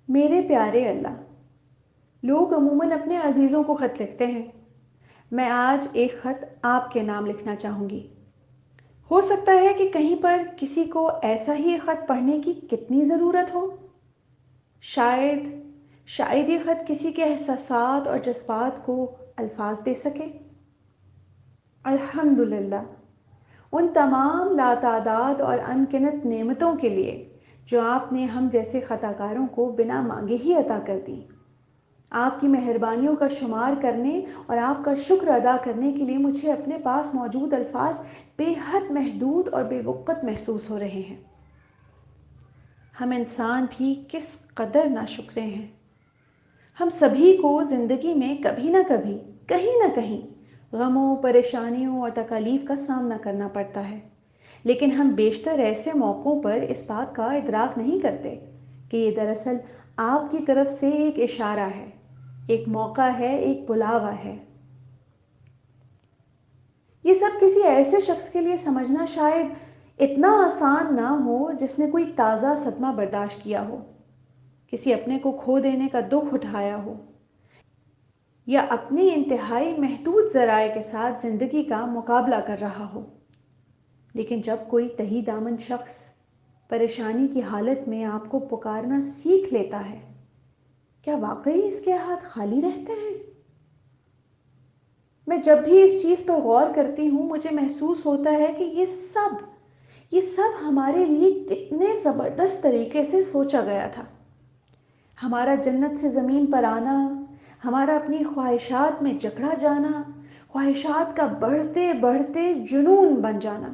میرے پیارے اللہ، لوگ عموماً اپنے عزیزوں کو خط لکھتے ہیں۔ میں آج ایک خط آپ کے نام لکھنا چاہوں گی۔ ہو سکتا ہے کہ کہیں پر کسی کو ایسا ہی خط پڑھنے کی کتنی ضرورت ہو۔ شاید شاید یہ خط کسی کے احساسات اور جذبات کو الفاظ دے سکے۔ الحمدللہ ان تمام لاتعداد اور انگنت نعمتوں کے لیے جو آپ نے ہم جیسے خطا کاروں کو بنا مانگے ہی عطا کر دی۔ آپ کی مہربانیوں کا شمار کرنے اور آپ کا شکر ادا کرنے کے لیے مجھے اپنے پاس موجود الفاظ بے حد محدود اور بے وقت محسوس ہو رہے ہیں۔ ہم انسان بھی کس قدر ناشکرے ہیں۔ ہم سبھی کو زندگی میں کبھی نہ کبھی، کہیں نہ کہیں غموں، پریشانیوں اور تکالیف کا سامنا کرنا پڑتا ہے، لیکن ہم بیشتر ایسے موقعوں پر اس بات کا ادراک نہیں کرتے کہ یہ دراصل آپ کی طرف سے ایک اشارہ ہے، ایک موقع ہے، ایک بلاوا ہے۔ یہ سب کسی ایسے شخص کے لیے سمجھنا شاید اتنا آسان نہ ہو جس نے کوئی تازہ صدمہ برداشت کیا ہو، کسی اپنے کو کھو دینے کا دکھ اٹھایا ہو، یا اپنی انتہائی محدود ذرائع کے ساتھ زندگی کا مقابلہ کر رہا ہو۔ لیکن جب کوئی تہی دامن شخص پریشانی کی حالت میں آپ کو پکارنا سیکھ لیتا ہے، کیا واقعی اس کے ہاتھ خالی رہتے ہیں؟ میں جب بھی اس چیز پر غور کرتی ہوں مجھے محسوس ہوتا ہے کہ یہ سب ہمارے لیے کتنے زبردست طریقے سے سوچا گیا تھا۔ ہمارا جنت سے زمین پر آنا، ہمارا اپنی خواہشات میں جکڑا جانا، خواہشات کا بڑھتے بڑھتے جنون بن جانا،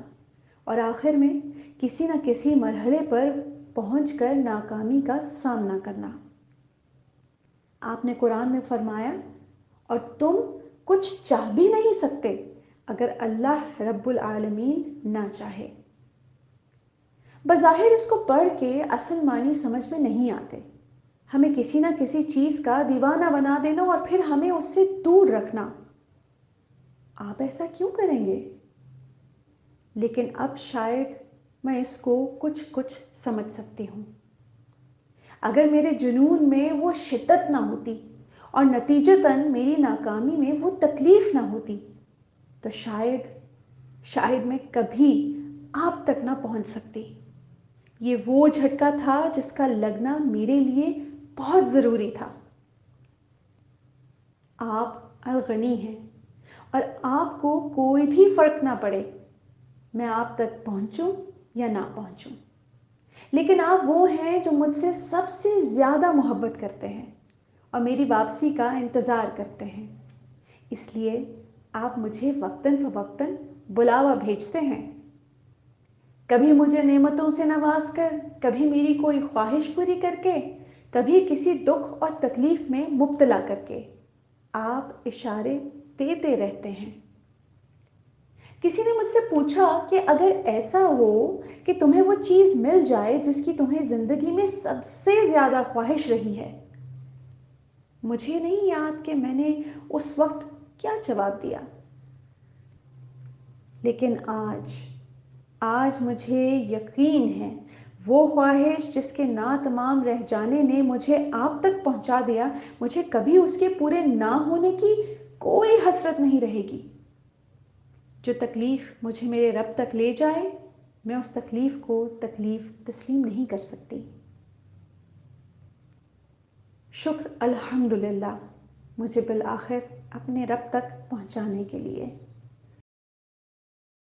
اور آخر میں کسی نہ کسی مرحلے پر پہنچ کر ناکامی کا سامنا کرنا۔ آپ نے قرآن میں فرمایا، اور تم کچھ چاہ بھی نہیں سکتے اگر اللہ رب العالمین نہ چاہے۔ بظاہر اس کو پڑھ کے اصل معنی سمجھ میں نہیں آتے۔ ہمیں کسی نہ کسی چیز کا دیوانہ بنا دینا اور پھر ہمیں اس سے دور رکھنا۔ آپ ایسا کیوں کریں گے؟ لیکن اب شاید میں اس کو کچھ سمجھ سکتی ہوں۔ اگر میرے جنون میں وہ شدت نہ ہوتی اور نتیجتاً میری ناکامی میں وہ تکلیف نہ ہوتی تو شاید میں کبھی آپ تک نہ پہنچ سکتی۔ یہ وہ جھٹکا تھا جس کا لگنا میرے لیے بہت ضروری تھا۔ آپ الغنی ہیں اور آپ کو کوئی بھی فرق نہ پڑے میں آپ تک پہنچوں یا نہ پہنچوں، لیکن آپ وہ ہیں جو مجھ سے سب سے زیادہ محبت کرتے ہیں اور میری واپسی کا انتظار کرتے ہیں۔ اس لیے آپ مجھے وقتاً فوقتاً بلاوا بھیجتے ہیں، کبھی مجھے نعمتوں سے نواز کر، کبھی میری کوئی خواہش پوری کر کے، کبھی کسی دکھ اور تکلیف میں مبتلا کر کے۔ آپ اشارے دیتے رہتے ہیں۔ کسی نے مجھ سے پوچھا کہ اگر ایسا ہو کہ تمہیں وہ چیز مل جائے جس کی تمہیں زندگی میں سب سے زیادہ خواہش رہی ہے، مجھے نہیں یاد کہ میں نے اس وقت کیا جواب دیا، لیکن آج مجھے یقین ہے وہ خواہش جس کے ناتمام رہ جانے نے مجھے آپ تک پہنچا دیا، مجھے کبھی اس کے پورے نہ ہونے کی کوئی حسرت نہیں رہے گی۔ جو تکلیف مجھے میرے رب تک لے جائے، میں اس تکلیف کو تکلیف تسلیم نہیں کر سکتی۔ شکر الحمدللہ مجھے بالآخر اپنے رب تک پہنچانے کے لیے۔